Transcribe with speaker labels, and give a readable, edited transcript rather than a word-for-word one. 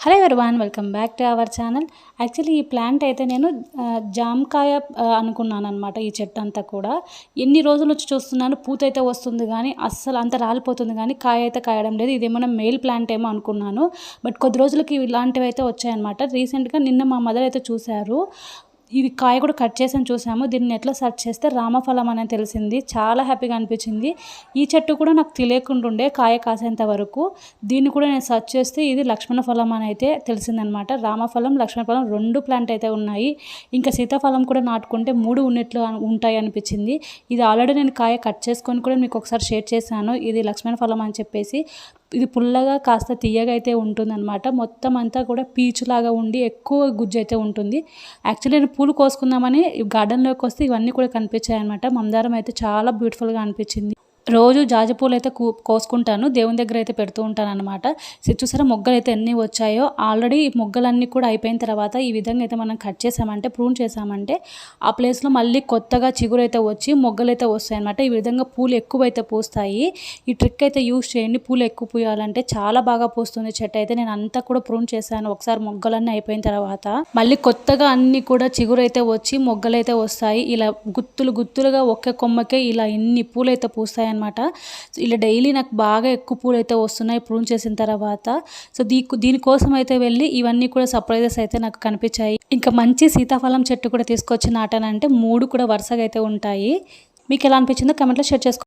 Speaker 1: Hello everyone, welcome back to our channel. Actually ఈ plant అయితే నేను జామకాయ అనుకున్నాను అనమాట. ఈ చెట్టు అంతా కూడా ఎన్ని రోజుల నుంచి చూస్తున్నాను, పూత అయితే వస్తుంది కానీ అస్సలు అంత రాలిపోతుంది కానీ కాయ అయితే కాయడం లేదు. ఇదేమన్నా మెయిల్ ప్లాంట్ ఏమో అనుకున్నాను, బట్ కొద్ది రోజులకి ఇలాంటివి అయితే వచ్చాయన్నమాట. రీసెంట్గా నిన్న మా మదర్ అయితే చూశారు. ఇది కాయ కూడా కట్ చేసి చూసాము. దీన్ని ఎట్లా సెర్చ్ చేస్తే రామఫలం అనేది తెలిసింది. చాలా హ్యాపీగా అనిపించింది. ఈ చెట్టు కూడా నాకు తెలియకుండా ఉండే కాయ కాసేంత వరకు. దీన్ని కూడా నేను సెర్చ్ చేస్తే ఇది లక్ష్మణ ఫలం అని అయితే తెలిసిందనమాట. రామఫలం, లక్ష్మణ ఫలం 2 ప్లాంట్ అయితే ఉన్నాయి. ఇంకా సీతాఫలం కూడా నాటుకుంటే 3 ఉన్నట్లు ఉంటాయి అనిపించింది. ఇది ఆల్రెడీ నేను కాయ కట్ చేసుకొని కూడా మీకు ఒకసారి షేర్ చేశాను. ఇది లక్ష్మణ ఫలం అని చెప్పేసి. ఇది పుల్లగా కాస్త తీయగా అయితే ఉంటుందన్నమాట. మొత్తం అంతా కూడా పీచులాగా ఉండి ఎక్కువ గుజ్జు అయితే ఉంటుంది. యాక్చువల్లీ నేను పూలు కోసుకుందామని గార్డెన్లోకి వస్తే ఇవన్నీ కూడా కనిపించాయి అనమాట. మందారం అయితే చాలా బ్యూటిఫుల్గా అనిపించింది. రోజు జాజి పూలు అయితే కోసుకుంటాను, దేవుని దగ్గర అయితే పెడుతూ ఉంటాను అనమాట. చూసారా మొగ్గలు అయితే ఎన్ని వచ్చాయో. ఆల్రెడీ ఈ మొగ్గలన్నీ కూడా అయిపోయిన తర్వాత ఈ విధంగా అయితే మనం కట్ చేసామంటే, ప్రూన్ చేసామంటే ఆ ప్లేస్లో మళ్ళీ కొత్తగా చిగురు అయితే వచ్చి మొగ్గలు అయితే వస్తాయి అనమాట. ఈ విధంగా పూలు ఎక్కువ అయితే పూస్తాయి. ఈ ట్రిక్ అయితే యూస్ చేయండి. పూలు ఎక్కువ పూయాలంటే చాలా బాగా పూస్తుంది చెట్టు అయితే. నేను అంతా కూడా ప్రూన్ చేశాను. ఒకసారి మొగ్గలన్నీ అయిపోయిన తర్వాత మళ్ళీ కొత్తగా అన్ని కూడా చిగురు అయితే వచ్చి మొగ్గలు అయితే వస్తాయి. ఇలా గుత్తులుగా ఒకే కొమ్మకే ఇలా ఇన్ని పూలు అయితే పూస్తాయి అనమాట. ఇలా డైలీ నాకు బాగా ఎక్కువ పూలు అయితే వస్తున్నాయి ప్రూన్ చేసిన తర్వాత. సో దీనికోసం అయితే వెళ్ళి ఇవన్నీ కూడా సర్ప్రైజెస్ అయితే నాకు కనిపించాయి. ఇంకా మంచి సీతాఫలం చెట్టు కూడా తీసుకొచ్చి నాటానంటే 3 కూడా వరుసగా అయితే ఉంటాయి. మీకు ఎలా అనిపించిందో కమెంట్లో షేర్ చేసుకోండి.